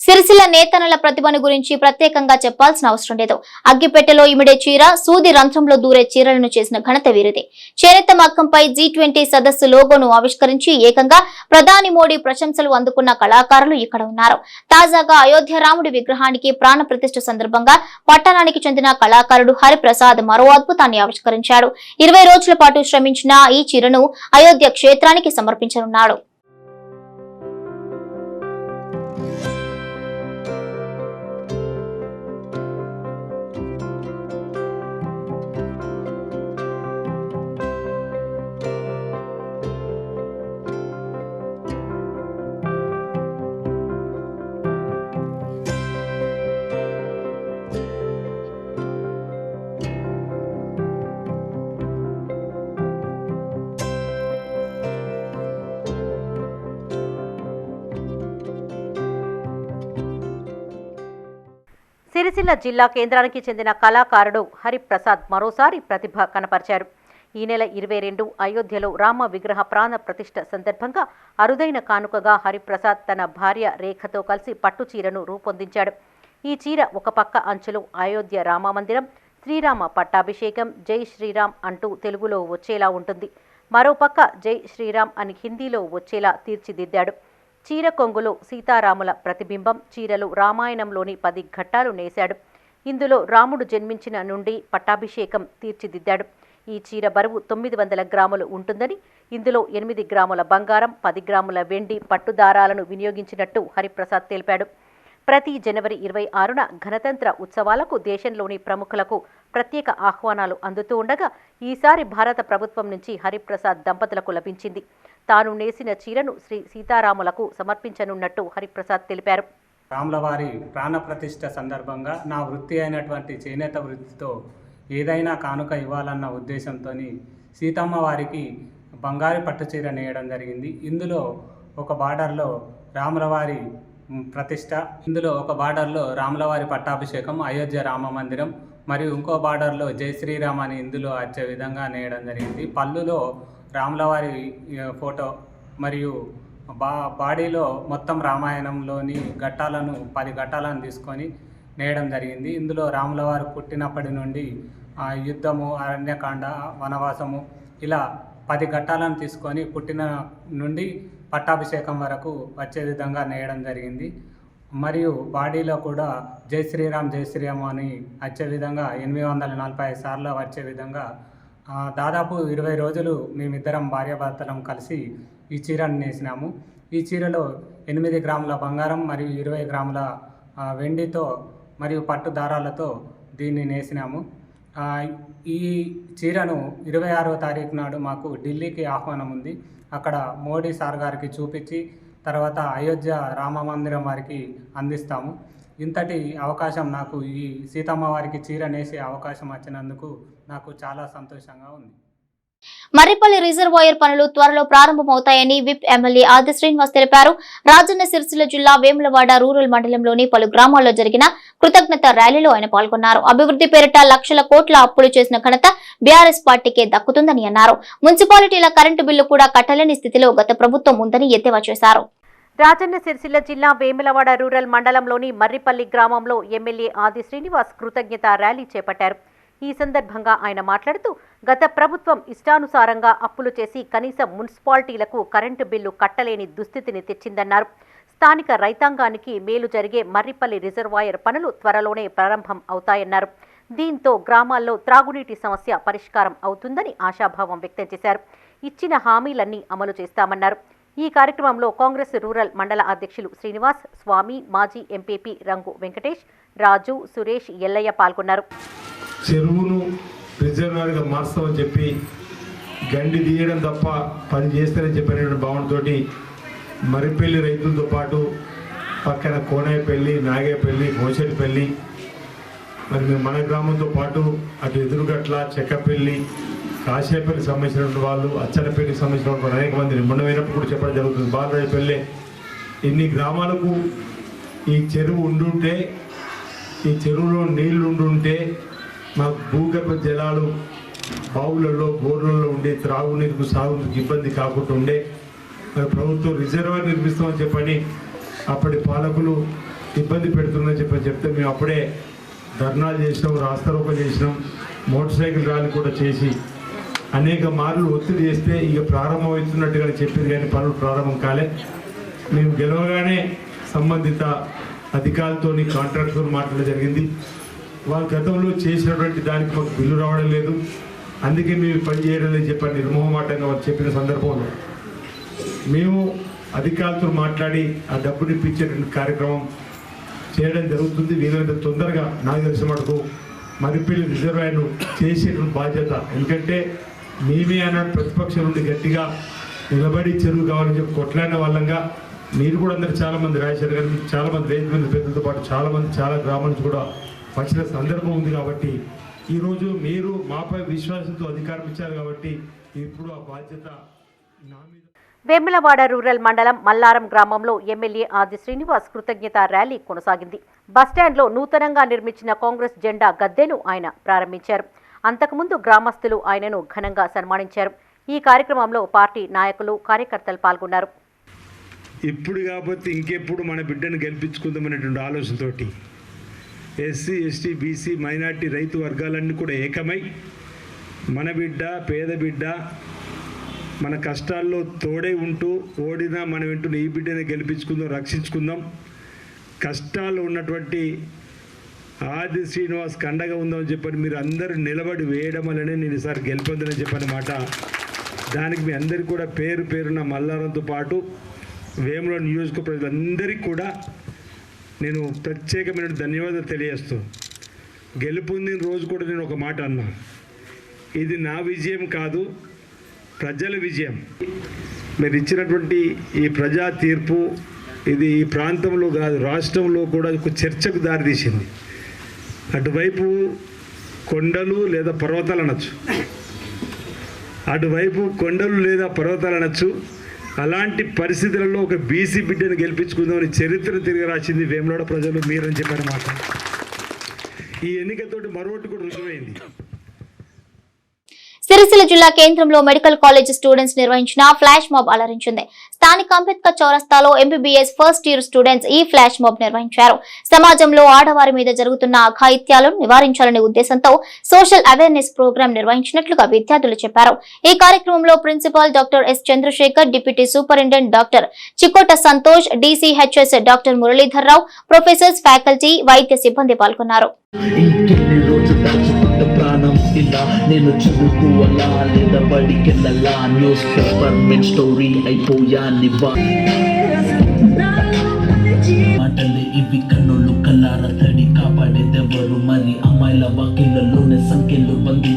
S1: సిరిసిల్ల నేతన్నల ప్రతిభను గురించి ప్రత్యేకంగా చెప్పాల్సిన అవసరం లేదు. అగ్గిపెట్టెలో ఇమిడే చీర, సూది రంధ్రంలో దూరే చీరలను చేసిన ఘనత వీరిది. చేనేత మగ్గంపై G20 సదస్సు లోగోను ఆవిష్కరించి ఏకంగా ప్రధాని మోడీ ప్రశంసలు అందుకున్న కళాకారులు ఇక్కడ ఉన్నారు. తాజాగా అయోధ్య రాముడి విగ్రహానికి ప్రాణ ప్రతిష్ఠ సందర్భంగా పట్టణానికి చెందిన కళాకారుడు హరిప్రసాద్ మరో అద్భుతాన్ని ఆవిష్కరించాడు. 20 రోజుల పాటు శ్రమించిన ఈ చీరను అయోధ్య క్షేత్రానికి సమర్పించనున్నాడు.
S5: సిరిసిల్ల జిల్లా కేంద్రానికి చెందిన కళాకారుడు హరిప్రసాద్ మరోసారి ప్రతిభ కనపరిచారు. ఈ నెల 22 అయోధ్యలో రామ విగ్రహ ప్రాణ ప్రతిష్ఠ సందర్భంగా అరుదైన కానుకగా హరిప్రసాద్ తన భార్య రేఖతో కలిసి పట్టు చీరను రూపొందించాడు. ఈ చీర ఒక పక్క అంచులో అయోధ్య రామ మందిరం, శ్రీరామ పట్టాభిషేకం, జై శ్రీరామ్ అంటూ తెలుగులో వచ్చేలా ఉంటుంది. మరోపక్క జై శ్రీరామ్ అని హిందీలో వచ్చేలా తీర్చిదిద్దాడు. చీర కొంగులో సీతారాముల ప్రతిబింబం, చీరలు రామాయణంలోని 10 ఘట్టాలు నేశాడు. ఇందులో రాముడు జన్మించిన నుండి పట్టాభిషేకం తీర్చిదిద్దాడు. ఈ చీర బరువు 900 గ్రాములు ఉంటుందని, ఇందులో 8 గ్రాముల బంగారం, 10 గ్రాముల వెండి పట్టుదారాలను వినియోగించినట్టు హరిప్రసాద్ తెలిపాడు. ప్రతి జనవరి 26న గణతంత్ర ఉత్సవాలకు దేశంలోని ప్రముఖులకు ప్రత్యేక ఆహ్వానాలు అందుతూ ఉండగా ఈసారి భారత ప్రభుత్వం నుంచి హరిప్రసాద్ దంపతులకు లభించింది. తాను నేసిన చీరను శ్రీ సీతారాములకు సమర్పించనున్నట్టు హరిప్రసాద్ తెలిపారు.
S12: రాములవారి ప్రాణప్రతిష్ఠ సందర్భంగా నా వృత్తి అయినటువంటి చేనేత వృత్తితో ఏదైనా కానుక ఇవ్వాలన్న ఉద్దేశంతో సీతమ్మ వారికి బంగారు పట్టు చీర నేయడం జరిగింది. ఇందులో ఒక బార్డర్లో రాములవారి ప్రతిష్ఠ, ఇందులో ఒక బార్డర్లో రాములవారి పట్టాభిషేకం, అయోధ్య రామ మందిరం, మరియు ఇంకో బార్డర్లో జై శ్రీరామ్ అని ఇందులో వచ్చే విధంగా నేయడం జరిగింది. పళ్ళులో రాములవారి ఫోటో మరియు బాడీలో మొత్తం రామాయణంలోని ఘట్టాలను 10 ఘట్టాలను తీసుకొని నేయడం జరిగింది. ఇందులో రాములవారు పుట్టినప్పటి నుండి యుద్ధము, అరణ్యకాండ, వనవాసము ఇలా 10 ఘట్టాలను తీసుకొని పుట్టిన నుండి పట్టాభిషేకం వరకు వచ్చే విధంగా నేయడం జరిగింది. మరియు బాడీలో కూడా జై శ్రీరామ్ జై శ్రీరామ్ అని వచ్చే విధంగా 845 సార్లు వచ్చే విధంగా దాదాపు 20 రోజులు మేమిద్దరం భార్యాభర్తలం కలిసి ఈ చీరను నేసినాము. ఈ చీరలో 8 గ్రాముల బంగారం మరియు 20 గ్రాముల వెండితో మరియు పట్టు దారాలతో దీన్ని నేసినాము. ఈ చీరను 26వ తారీఖు నాడు మాకు ఢిల్లీకి ఆహ్వానం ఉంది. అక్కడ మోడీ సార్ గారికి చూపించి తర్వాత అయోధ్య రామ మందిరం వారికి అందిస్తాము. ఇంతటి అవకాశం నాకు ఈ సీతమ్మ వారికి చీర నేసే అవకాశం వచ్చినందుకు నాకు చాలా సంతోషంగా ఉంది.
S1: మర్రిపల్లి రిజర్వాయర్ పనులు త్వరలో ప్రారంభమవుతాయని విప్ ఎమ్మెల్యే ఆది శ్రీనివాస్ తెలిపారు. రాజన్న సిరిసిల్ల జిల్లా వేములవాడ రూరల్ మండలంలోని పలు గ్రామాల్లో జరిగిన కృతజ్ఞత ర్యాలీలో ఆయన పాల్గొన్నారు. అభివృద్ధి పేరిట లక్షల కోట్ల అప్పులు చేసిన ఘనత బీఆర్ఎస్ పార్టీకే దక్కుతుందని అన్నారు. మున్సిపాలిటీల కరెంటు బిల్లు కూడా కట్టలేని స్థితిలో గత ప్రభుత్వం ఉందని ఎద్దేవా చేశారు.
S5: రాజన్న సిరిసిల్ల జిల్లా వేములవాడ రూరల్ మండలంలోని మర్రిపల్లి గ్రామంలో ఎమ్మెల్యే ఆది శ్రీనివాస్ కృతజ్ఞత ర్యాలీ చేపట్టారు. ఈ సందర్భంగా ఆయన మాట్లాడుతూ గత ప్రభుత్వం ఇష్టానుసారంగా అప్పులు చేసి కనీసం మున్సిపాలిటీలకు కరెంటు బిల్లు కట్టలేని దుస్థితిని తెచ్చిందన్నారు. స్థానిక రైతాంగానికి మేలు జరిగే మర్రిపల్లి రిజర్వాయర్ పనులు త్వరలోనే ప్రారంభం అవుతాయన్నారు. దీంతో గ్రామాల్లో త్రాగునీటి సమస్య పరిష్కారం అవుతుందని ఆశాభావం వ్యక్తం చేశారు. ఇచ్చిన హామీలన్నీ అమలు చేస్తామన్నారు. ఈ కార్యక్రమంలో కాంగ్రెస్ రూరల్ మండల అధ్యక్షులు శ్రీనివాస్, స్వామి, మాజీ ఎంపీపీ రంగు వెంకటేష్, రాజు, సురేష్, ఎల్లయ్య పాల్గొన్నారు.
S10: చెరువును రిజర్వాయర్గా మార్స్తామని చెప్పి గండి తీయడం తప్ప పని చేస్తారని చెప్పిన భావనతో మర్రిపల్లి రైతులతో పాటు పక్కన కోనాయపల్లి, నాగేపల్లి, మోషేటిపల్లి, మరి మన గ్రామంతో పాటు అటు ఎదురుగట్ల, చెక్కపల్లి, కాశేపల్లి సంబంధించినటువంటి వాళ్ళు, అచ్చనపల్లికి సంబంధించినటువంటి అనేక మంది నిమ్మడమైనప్పుడు కూడా చెప్పడం జరుగుతుంది. బాలరాజపల్లి ఇన్ని గ్రామాలకు ఈ చెరువు ఉండుంటే, ఈ చెరువులో నీళ్లు ఉండుంటే మాకు భూగర్భ జలాలు బావులలో, బోర్లలో ఉండే త్రాగునీరుకు, సాగునీరుకు ఇబ్బంది కాకుండా ఉండే. మరి ప్రభుత్వం రిజర్వాయర్ నిర్మిస్తామని చెప్పని అప్పటి పాలకులు ఇబ్బంది పెడుతుందని చెప్తే మేము అప్పుడే ధర్నాలు చేసినాం, రాస్తారోకలు చేసినాం, మోటార్ సైకిల్ ర్యాలీ కూడా చేసి అనేక మార్లు ఒత్తిడి చేస్తే ఇక ప్రారంభమవుతున్నట్టుగా చెప్పింది, కానీ పనులు ప్రారంభం కాలే. మేము గెలవగానే సంబంధిత అధికారులతో, కాంట్రాక్టర్తో మాట్లాడడం జరిగింది. వాళ్ళు గతంలో చేసినటువంటి దానికి మాకు బిల్లు రావడం లేదు, అందుకే మేము పని చేయడం లేదు చెప్పని నిర్మోహమాటంగా వాళ్ళు చెప్పిన సందర్భంలో మేము అధికారులతో మాట్లాడి ఆ డబ్బుని ఇప్పించేటువంటి కార్యక్రమం చేయడం జరుగుతుంది. వీలైనంత తొందరగా నాకు తెలిసిన మటుకు మర్రిపల్లి రిజర్వాయర్ను చేసేటువంటి బాధ్యత, ఎందుకంటే మేమే అన్నట్టు ప్రతిపక్షం నుండి గట్టిగా నిలబడి చెరువు కావాలని చెప్పి కొట్లాడిన వాళ్ళంగా మీరు కూడా అందరు చాలామంది రాశారు, కానీ చాలామంది రైతు మంది పెద్దలతో పాటు చాలామంది చాలా గ్రామాల నుంచి కూడా వచ్చిన సందర్భం ఉంది. కాబట్టి ఈరోజు మీరు మాపై విశ్వాసంతో అధికారం ఇచ్చారు కాబట్టి ఇప్పుడు ఆ బాధ్యత నా మీద.
S5: వేములవాడ రూరల్ మండలం మల్లారం గ్రామంలో ఎమ్మెల్యే ఆది శ్రీనివాస్ కృతజ్ఞత ర్యాలీ కొనసాగింది. బస్టాండ్లో నూతనంగా నిర్మించిన కాంగ్రెస్ జెండా గద్దెను ఆయన ప్రారంభించారు. అంతకుముందు గ్రామస్తులు ఆయనను ఘనంగా సన్మానించారు. ఈ కార్యక్రమంలో పార్టీ నాయకులు, కార్యకర్తలు పాల్గొన్నారు.
S10: ఇప్పుడు కాకపోతే ఇంకెప్పుడు మన బిడ్డను గెలిపించుకుందామనేటువంటి ఆలోచనతోటి ఎస్సీ, ఎస్టీ, బీసీ, మైనార్టీ, రైతు వర్గాలన్నీ కూడా ఏకమై మన బిడ్డ, పేద బిడ్డ, మన కష్టాల్లో తోడే ఉంటూ ఓడినా మనం వింటున్న ఈ బిడ్డని గెలిపించుకుందాం, రక్షించుకుందాం, కష్టాల్లో ఉన్నటువంటి ఆది శ్రీనివాస్ కండగా ఉందామని చెప్పని మీరు అందరూ నిలబడి వేయడం వల్లనే నేను ఈసారి గెలిపొందని చెప్పని మాట. దానికి మీ అందరికీ కూడా పేరు పేరున మల్లారంతో పాటు వేముల నియోజక ప్రజలందరికీ కూడా నేను ప్రత్యేకమైన ధన్యవాదాలు తెలియజేస్తూ, గెలుపొందిన రోజు కూడా నేను ఒక మాట అన్నా, ఇది నా విజయం కాదు, ప్రజల విజయం. మీరు ఇచ్చినటువంటి ఈ ప్రజా తీర్పు ఇది ఈ ప్రాంతంలో కాదు, రాష్ట్రంలో కూడా ఒక చర్చకు దారితీసింది. అటువైపు కొండలు లేదా పర్వతాలు అనొచ్చు, అటువైపు కొండలు లేదా పర్వతాలు అనొచ్చు. అలాంటి పరిస్థితులలో ఒక బీసీ బిడ్డను గెలిపించుకుందామని చరిత్ర తిరిగి రాసింది వేములవాడ ప్రజలు, మీరని చెప్పారు మాట. ఈ ఎన్నికతోటి మరొకటి కూడా రుజువైంది.
S1: సిరిసిల్ల జిల్లా కేంద్రంలో మెడికల్ కాలేజ్ స్టూడెంట్స్ నిర్వహించిన ఫ్లాష్ మాబ్ అలరించింది. స్థానిక అంబేద్కర్ చౌరస్తాలో ఎంబీబీఎస్ ఫస్ట్ ఇయర్ స్టూడెంట్స్ ఈ ఫ్లాష్ మాబ్ నిర్వహించారు. సమాజంలో ఆడవారి మీద జరుగుతున్న అఘాయిత్యాలను నివారించాలనే ఉద్దేశంతో సోషల్ అవేర్నెస్ ప్రోగ్రాం నిర్వహించినట్లుగా విద్యార్థులు చెప్పారు. ఈ కార్యక్రమంలో principal doctor S Chandrashekar, deputy superintendent doctor Chikota Santosh, DCHS doctor Muralidhar Rao, professors, faculty, వైద్య సిబ్బంది పాల్గొన్నారు.
S13: ఇలా నేను చదువుకోవాలా లేదా బడికెళ్ళాలా, న్యూస్ పేపర్ మెయిన్ స్టోరీ అయిపోయా మాటలే ఇవి, కన్నులు కల్లార తడి కాపాడేదెవరు, మరి అమ్మాయిల వాకిళ్లలోనే సంఖ్యలు బంది.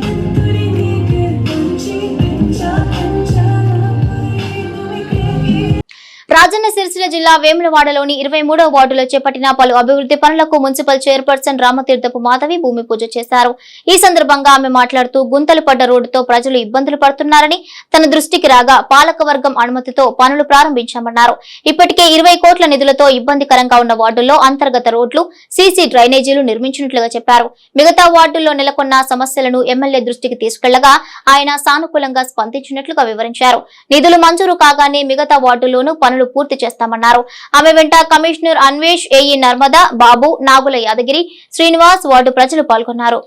S1: రాజన్న సిరిసిల్ల జిల్లా వేములవాడలోని 23వ వార్డులో చేపట్టిన పలు అభివృద్ధి పనులకు మున్సిపల్ చైర్పర్సన్ రామతీర్థపు మాధవి భూమి పూజ చేశారు. ఈ సందర్భంగా ఆమె మాట్లాడుతూ గుంతలు పడ్డ రోడ్డుతో ప్రజలు ఇబ్బందులు పడుతున్నారని తన దృష్టికి రాగా పాలకవర్గం అనుమతితో పనులు ప్రారంభించామన్నారు. ఇప్పటికే 20 కోట్ల నిధులతో ఇబ్బందికరంగా ఉన్న వార్డుల్లో అంతర్గత రోడ్లు, సీసీ డ్రైనేజీలు నిర్మించినట్లుగా చెప్పారు. మిగతా వార్డుల్లో నెలకొన్న సమస్యలను ఎమ్మెల్యే దృష్టికి తీసుకెళ్లగా ఆయన సానుకూలంగా స్పందించినట్లుగా వివరించారు. నిధులు మంజూరు కాగానే మిగతా వార్డుల్లోనూ పనులు పూర్తి చేస్తామన్నారు. ఆమె వెంట కమిషనర్ అన్వేష్, ఏఈ నర్మదా, బాబు, నాగుల యాదగిరి, శ్రీనివాస్, వార్డు ప్రజలు పాల్గొన్నారు.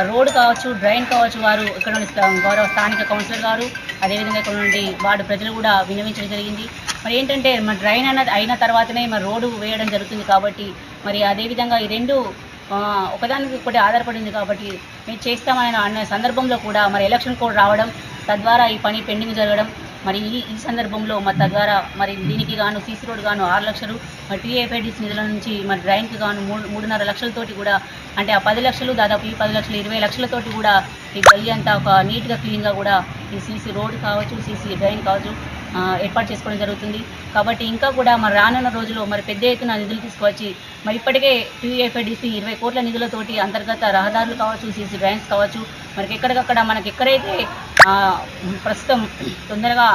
S14: రోడ్డు కావచ్చు, డ్రైన్ కావచ్చు, వారు ఇక్కడ గౌరవ స్థానిక కౌన్సిలర్ గారు అదేవిధంగా ఇక్కడ నుండి వార్డు ప్రజలు కూడా విన్నవించడం జరిగింది. మరి ఏంటంటే మరి డ్రైన్ అన్నది అయిన తర్వాతనే మరి రోడ్డు వేయడం జరుగుతుంది కాబట్టి మరి అదేవిధంగా ఈ రెండు ఒకదానికి ఒకటి ఆధారపడింది కాబట్టి మేము చేస్తామని సందర్భంలో కూడా మరి ఎలక్షన్ కోడ్ రావడం, తద్వారా ఈ పని పెండింగ్ జరగడం, మరి ఈ సందర్భంలో మరి తద్వారా మరి దీనికి గాను సీసీ రోడ్ గాను 6 లక్షలు, మరి టీఏపీడీసీ నిధుల నుంచి మరి డ్రైన్కి గాను 3.5 లక్షలతోటి కూడా, అంటే ఆ 10 లక్షలు దాదాపు ఈ 10 లక్షలు 20 లక్షలతోటి కూడా ఈ గల్లీ అంతా ఒక నీట్గా క్లీన్గా కూడా ఈ సీసీ రోడ్ కావచ్చు, సీసీ డ్రైన్ కావచ్చు ఏర్పాటు చేసుకోవడం జరుగుతుంది. కాబట్టి ఇంకా కూడా మరి రానున్న రోజుల్లో మరి పెద్ద ఎత్తున నిధులు తీసుకువచ్చి మరి ఇప్పటికే టీఏపీడీసీ 20 కోట్ల నిధులతోటి అంతర్గత రహదారులు కావచ్చు, సీసీ డ్రైన్స్ కావచ్చు, మనకి ఎక్కడికక్కడ మనకి ఎక్కడైతే ప్రస్తుతం తొందరగా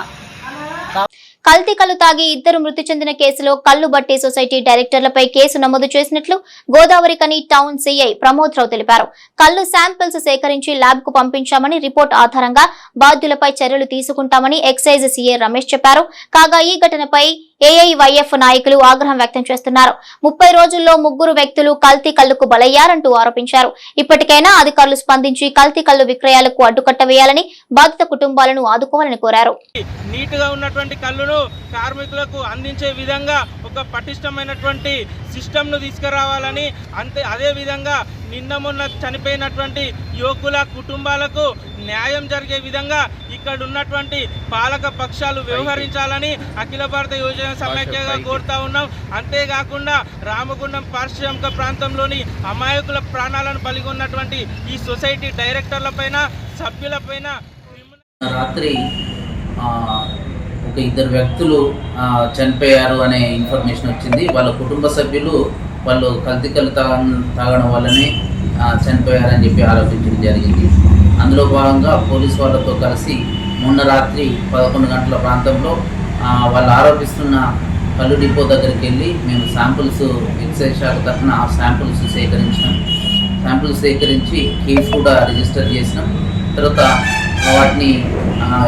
S1: కల్తీ కల్లు తాగి 2 మృతి చెందిన కేసులో కల్లు బట్టి సొసైటీ డైరెక్టర్లపై కేసు నమోదు చేసినట్లు గోదావరికని టౌన్ సీఐ ప్రమోద్ రావు తెలిపారు. కల్లు శాంపిల్స్ సేకరించి ల్యాబ్ కు పంపించామని, రిపోర్ట్ ఆధారంగా బాధ్యులపై చర్యలు తీసుకుంటామని ఎక్సైజ్ సీఏ రమేష్ చెప్పారు. కాగా ఈ ఘటనపై ఏఐవైఎఫ్ నాయకులు ఆగ్రహం వ్యక్తం చేస్తున్నారు. 30 రోజుల్లో 3 వ్యక్తులు కల్తీ కల్లుకు బలయ్యారంటూ ఆరోపించారు. ఇప్పటికైనా అధికారులు స్పందించి కల్తీ కల్లు విక్రయాలకు అడ్డుకట్ట వేయాలని, బాధిత కుటుంబాలను ఆదుకోవాలని కోరారు.
S15: నీట్గా ఉన్నటువంటి కల్లును కార్మికులకు అందించే విధంగా ఒక పటిష్టమైనటువంటి సిస్టమ్ను తీసుకురావాలని, అదేవిధంగా నిన్న మొన్న చనిపోయినటువంటి యువకుల కుటుంబాలకు న్యాయం జరిగే విధంగా ఇక్కడ ఉన్నటువంటి పాలక పక్షాలు వ్యవహరించాలని అఖిల భారత యువజన సమైక్యంగా కోరుతా ఉన్నాం. అంతేకాకుండా రామగుండం పారిశ్రామిక ప్రాంతంలోని అమాయకుల ప్రాణాలను బలిగొన్నటువంటి ఈ సొసైటీ డైరెక్టర్లపైన, సభ్యులపైన
S16: రాత్రి ఒక 2 వ్యక్తులు చనిపోయారు అనే ఇన్ఫర్మేషన్ వచ్చింది. వాళ్ళ కుటుంబ సభ్యులు వాళ్ళు కల్తీ కల్లు తాగడం వల్లనే చనిపోయారని చెప్పి ఆరోపించడం జరిగింది. అందులో భాగంగా పోలీసు వాళ్ళతో కలిసి మొన్న రాత్రి 11 గంటల ప్రాంతంలో వాళ్ళు ఆరోపిస్తున్న కల్లు డిపో దగ్గరికి వెళ్ళి మేము శాంపుల్స్ ఎక్సైజ్ శాఖ తరఫున శాంపుల్స్ సేకరించి కేసు కూడా రిజిస్టర్ చేసినాం. తర్వాత వాటిని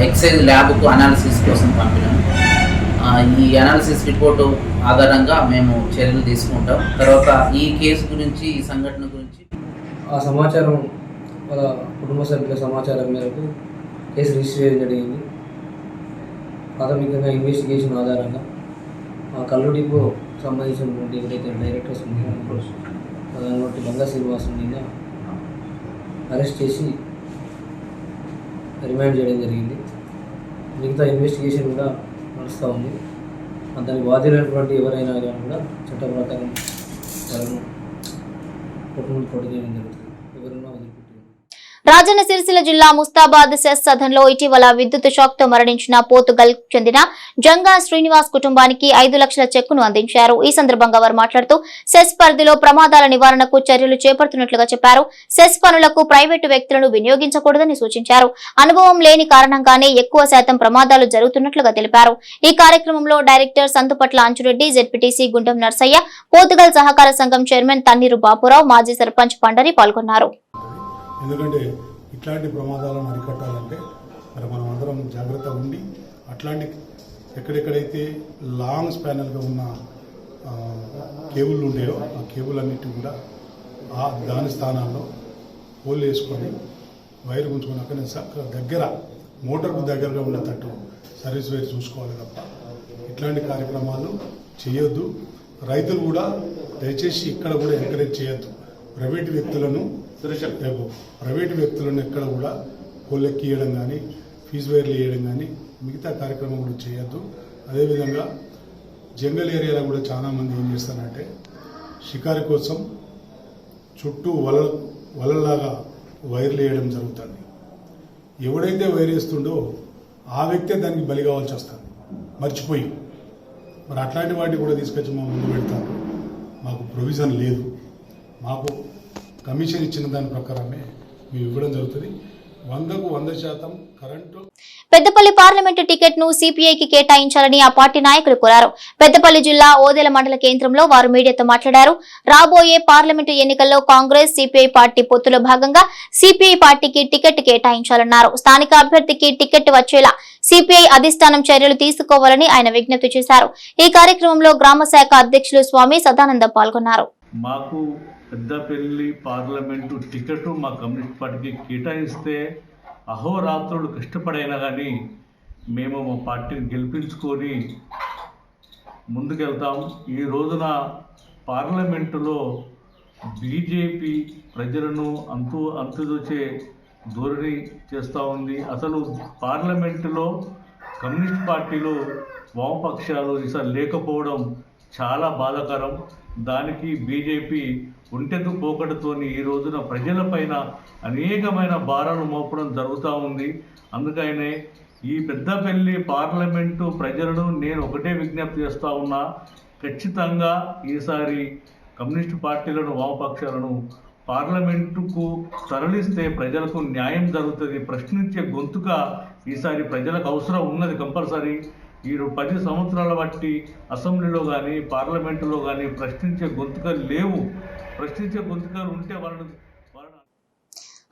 S16: ఎక్సైజ్ ల్యాబ్కు అనాలిసిస్ కోసం పంపినాం. ఈ అనాలిసిస్ రిపోర్టు ఆధారంగా మేము చర్యలు తీసుకుంటాం. తర్వాత ఈ కేసు గురించి, ఈ సంఘటన గురించి
S17: ఆ సమాచారం వాళ్ళ కుటుంబ సభ్యుల సమాచారం మేరకు కేసు రిజిస్టర్ చేయడం జరిగింది. ప్రాథమికంగా ఇన్వెస్టిగేషన్ ఆధారంగా ఆ కల్లు డిపో సంబంధించినటువంటి ఎవరైతే డైరెక్టర్స్ ఉన్నారో దాని బంగా శ్రీనివాసుని అరెస్ట్ చేసి రిమాండ్ చేయడం జరిగింది. మిగతా ఇన్వెస్టిగేషన్ కూడా నడుస్తూ ఉంది. దానికి బాధ్యులైనటువంటి ఎవరైనా కానీ కూడా చట్ట ప్రకారం వాళ్ళను కొట్టు చేయడం జరుగుతుంది. ఎవరైనా వదిలిపెట్టి.
S1: రాజన్న సిరిసిల్ల జిల్లా ముస్తాబాద్ సెస్ సదన్లో ఇటీవల విద్యుత్ షాక్ తో మరణించిన పోతుగల్ చెందిన జంగా శ్రీనివాస్ కుటుంబానికి 5 లక్షల చెక్కును అందించారు. ఈ సందర్భంగా వారు మాట్లాడుతూ సెస్ పరిధిలో ప్రమాదాల నివారణకు చర్యలు చేపడుతున్నట్లుగా చెప్పారు. సెస్ పనులకు ప్రైవేటు వ్యక్తులను వినియోగించకూడదని సూచించారు. అనుభవం లేని కారణంగానే ఎక్కువ శాతం ప్రమాదాలు జరుగుతున్నట్లుగా తెలిపారు. ఈ కార్యక్రమంలో డైరెక్టర్ సంతుపట్ల అంచురెడ్డి, జెడ్పీటీసీ గుండం నర్సయ్య, పోతుగల్ సహకార సంఘం చైర్మన్ తన్నీరు బాపురావు, మాజీ సర్పంచ్ పండరి పాల్గొన్నారు.
S18: ఎందుకంటే ఇట్లాంటి ప్రమాదాలను అరికట్టాలంటే మరి మనం అందరం జాగ్రత్తగా ఉండి అట్లాంటి ఎక్కడెక్కడైతే లాంగ్ స్పానల్గా ఉన్న కేబుల్ ఉండేవో ఆ కేబుల్ అన్నిటి కూడా దాని స్థానాల్లో హోల్ వేసుకొని వైర్ ఉంచుకొని అక్కడ దగ్గర మోటార్కు దగ్గరగా ఉండేటట్టు సర్వీస్ వైర్ చూసుకోవాలి తప్ప ఇట్లాంటి కార్యక్రమాలు చేయొద్దు. రైతులు కూడా దయచేసి ఇక్కడ కూడా ఎంకరేజ్ చేయొద్దు. ప్రైవేటు వ్యక్తులను ఎక్కడ కూడా కోళ్ళెక్కి ఇవ్వడం కానీ, ఫీజు వైర్లు వేయడం కానీ మిగతా కార్యక్రమం కూడా చేయొద్దు. అదేవిధంగా జంగల్ ఏరియాలో కూడా చాలామంది ఏం చేస్తారంటే షికారి కోసం చుట్టూ వలలాగా వైర్లు వేయడం జరుగుతుంది. ఎవడైతే వైర్ వేస్తుండో ఆ వ్యక్తే దానికి బలి కావాల్సి వస్తుంది మర్చిపోయి. మరి అట్లాంటి వాటిని కూడా తీసుకొచ్చి మా ముందు పెడతారు. మాకు ప్రొవిజన్ లేదు. మాకు కమిషన్ ఇచ్చిన దాని ప్రకారమే మేము ఇవ్వడం జరుగుతుంది. 100కు 100% కరెంటు.
S1: పెద్దపల్లి పార్లమెంటు టికెట్ ను సిపిఐకి కేటాయించాలని ఆ పార్టీ నాయకులు కోరారు. పెద్దపల్లి జిల్లా ఓదెల మండల కేంద్రంలో వారు మీడియాతో మాట్లాడారు. రాబోయే పార్లమెంటు ఎన్నికల్లో కాంగ్రెస్ సిపిఐ పార్టీ పొత్తులో భాగంగా సిపిఐ పార్టీకి టికెట్ కేటాయించాలన్నారు. స్థానిక అభ్యర్థికి టికెట్ వచ్చేలా సిపిఐ అధిష్టానం చర్యలు తీసుకోవాలని ఆయన విజ్ఞప్తి చేశారు. ఈ కార్యక్రమంలో గ్రామ శాఖ అధ్యక్షులు స్వామి సదానంద పాల్గొన్నారు.
S19: మాకు పెద్దపల్లి పార్లమెంటు టికెట్ మా కమ్యూనిస్ట్ పార్టీకి కేటాయిస్తే అహోరాత్రులు కష్టపడైనా కానీ మేము మా పార్టీని గెలిపించుకొని ముందుకెళ్తాం. ఈ రోజున పార్లమెంటులో బీజేపీ ప్రజలను అంతుదొచ్చే ధోరణి చేస్తూ ఉంది. అసలు పార్లమెంటులో కమ్యూనిస్ట్ పార్టీలు వామపక్షాలు ఈసారి లేకపోవడం చాలా బాధాకరం. దానికి బీజేపీ ఒంటెదు పోకడతోని ఈ రోజున ప్రజలపైన అనేకమైన భారాలు మోపడం జరుగుతూ ఉంది. అందుకనే ఈ పెద్దపల్లి పార్లమెంటు ప్రజలను నేను ఒకటే విజ్ఞప్తి చేస్తూ ఉన్నా, ఖచ్చితంగా ఈసారి కమ్యూనిస్టు పార్టీలను వామపక్షాలను పార్లమెంటుకు తరలిస్తే ప్రజలకు న్యాయం జరుగుతుంది. ప్రశ్నించే గొంతుగా ఈసారి ప్రజలకు అవసరం ఉన్నది కంపల్సరీ. ఈ 10 సంవత్సరాల బట్టి అసెంబ్లీలో కానీ పార్లమెంటులో కానీ ప్రశ్నించే గొంతుకలు లేవు. ప్రశ్నించే గొంతుకలు ఉంటే వాళ్ళని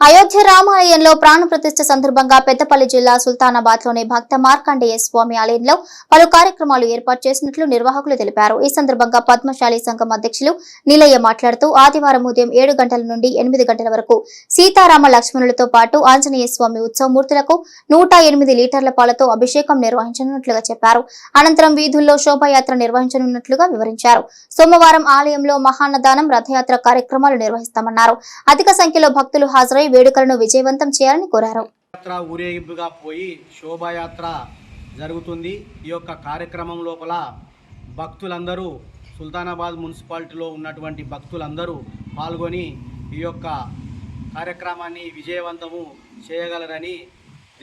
S1: అయోధ్య రామాలయంలో ప్రాణ ప్రతిష్ఠ సందర్భంగా పెద్దపల్లి జిల్లా సుల్తానాబాద్ లోని భక్త మార్కండేయ స్వామి ఆలయంలో పలు కార్యక్రమాలు ఏర్పాటు చేసినట్లు నిర్వాహకులు తెలిపారు. ఈ సందర్భంగా పద్మశాలి సంఘం అధ్యక్షులు నీలయ్య మాట్లాడుతూ ఆదివారం ఉదయం 7 గంటల నుండి 8 గంటల వరకు సీతారామ లక్ష్మణులతో పాటు ఆంజనేయ స్వామి ఉత్సవమూర్తులకు 108 లీటర్ల పాలతో అభిషేకం నిర్వహించనున్నట్లుగా చెప్పారు. అనంతరం వీధుల్లో శోభాయాత్ర నిర్వహించనున్నట్లుగా వివరించారు. సోమవారం ఆలయంలో మహాన్నదానం, రథయాత్ర కార్యక్రమాలు నిర్వహిస్తామన్నారు. అధిక సంఖ్యలో భక్తులు హాజరై వేడుకలను విజయవంతం చేయాలని కోరారు.
S20: ఊరేగింపుగా పోయి శోభాయాత్ర జరుగుతుంది. ఈ యొక్క కార్యక్రమం లోపల భక్తులందరూ సుల్తానాబాద్ మున్సిపాలిటీలో ఉన్నటువంటి భక్తులందరూ పాల్గొని ఈ యొక్క కార్యక్రమాన్ని విజయవంతము చేయగలరని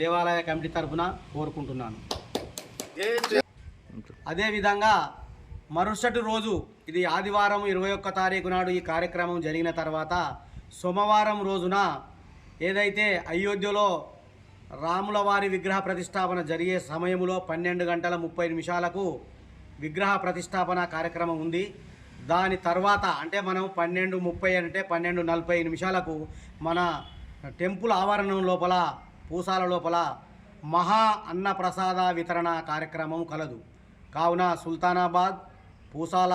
S20: దేవాలయ కమిటీ తరఫున కోరుకుంటున్నాను. అదేవిధంగా మరుసటి రోజు, ఇది ఆదివారం 21 తారీఖు నాడు ఈ కార్యక్రమం జరిగిన తర్వాత సోమవారం రోజున ఏదైతే అయోధ్యలో రాముల వారి విగ్రహ ప్రతిష్టాపన జరిగే సమయంలో 12 గంటల 30 నిమిషాలకు విగ్రహ ప్రతిష్టాపన కార్యక్రమం ఉంది. దాని తర్వాత అంటే మనం 12:30 అంటే 12:40 నిమిషాలకు మన టెంపుల్ ఆవరణం లోపల పూసాల లోపల మహా అన్న ప్రసాద వితరణ కార్యక్రమం కలదు. కావున సుల్తానాబాద్, పూసాల,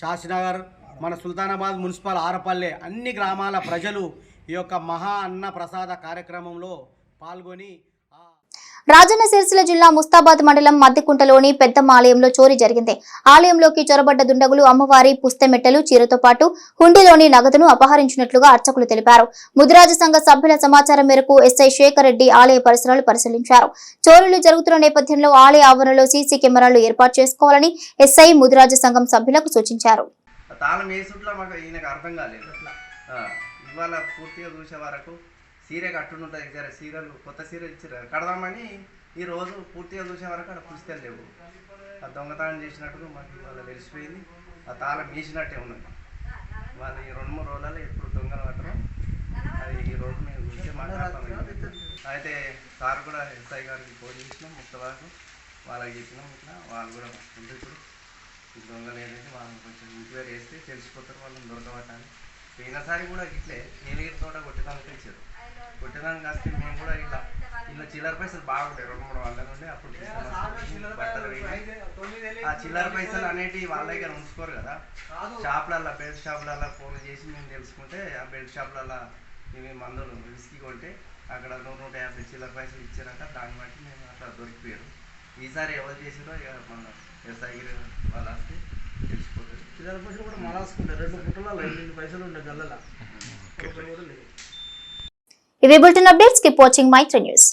S20: శాస్త్రినగర్, మన సుల్తానాబాద్ మున్సిపల్ ఆరపల్లె అన్ని గ్రామాల ప్రజలు ఈ యొక్క మహా అన్న ప్రసాద కార్యక్రమంలో పాల్గొని.
S1: రాజన్న సిరిసిల్ల జిల్లా ముస్తాబాద్ మండలం మద్దికుంటలోని పెద్దమ్మ ఆలయంలో చోరీ జరిగింది. ఆలయంలోకి చొరబడ్డ దుండగులు అమ్మవారి పుస్తెమెట్టలు, చీరతో పాటు హుండీలోని నగదును అపహరించినట్లుగా అర్చకులు తెలిపారు. ముదిరాజు సంఘ సభ్యుల సమాచారం మేరకు ఎస్ఐ శేఖర్ రెడ్డి ఆలయ పరిసరాలు పరిశీలించారు. చోరీలు జరుగుతున్న నేపథ్యంలో ఆలయ ఆవరణలో సీసీ కెమెరాలు ఏర్పాటు చేసుకోవాలని ఎస్ఐ ముదిరాజు సంఘం సభ్యులకు సూచించారు.
S20: తాళం వేసుట్లో మాకు ఈయనకు అర్థం కాలేదు. ఇవాళ పూర్తిగా చూసే వరకు సీరే కట్టుంటుంది. సరే సీరలు కొత్త సీరలు ఇచ్చారు కడదామని ఈరోజు పూర్తిగా చూసే వరకు అక్కడ పుస్తకాలు లేవు. ఆ దొంగతనం చేసినట్టుగా మాకు ఇవాళ తెలిసిపోయింది. ఆ తాళం వేసినట్టే ఉన్నది. వాళ్ళు ఈ 2-3 రోజులలో ఎప్పుడు దొంగలు పట్టడం అది ఈ రోజు మేము చూసే మాట్లాడతాం. అయితే సార్ కూడా ఎస్ఐ గారికి ఫోన్ చేసినాం, ముత్తవాకు వాళ్ళకి చెప్పినాం. ఇట్లా వాళ్ళు కూడా వస్తుంటే ఇప్పుడు ఈ దొంగలు ఏదైతే వాళ్ళని కొంచెం ఎంక్వైరీ చేస్తే తెలిసిపోతారు, వాళ్ళని దొరకబట్టాలి. పోయినసారి కూడా ఇట్లే నీలగిరి తోట కొట్టేదానికి ఇచ్చారు. కొట్టేదానికి కాస్తే మేము కూడా ఇలా చిల్లర పైసలు బాగుంటాయి 2-3 వాళ్ళ నుండి అప్పుడు బట్టలు వేయి. ఆ చిల్లర పైసలు అనేటివి వాళ్ళ దగ్గర ఉంచుకోరు కదా. షాపులల్లో బెల్ట్ షాపులల్లో ఫోన్లు చేసి మేము తెలుసుకుంటే ఆ బెల్ట్ షాపులల్లో ఇవి మందులు విసికి కొంటే అక్కడ 100-150 చిల్లర పైసలు ఇచ్చారంట. దాన్ని బట్టి మేము అట్లా దొరికిపోయారు. ఈసారి ఎవరు చేసారో ఇక మన ఎస్ఐగిరి వాళ్ళు వస్తే తెలిసిపోతుంది. చిల్లర పైసలు కూడా మలాసుకుంటారు. 2 పుట్టలలో 2 పైసలు ఉండే గల్లల.
S1: ఇవి బులెటిన్ అప్డేట్స్. కీప్ వాచింగ్ మైత్రి న్యూస్.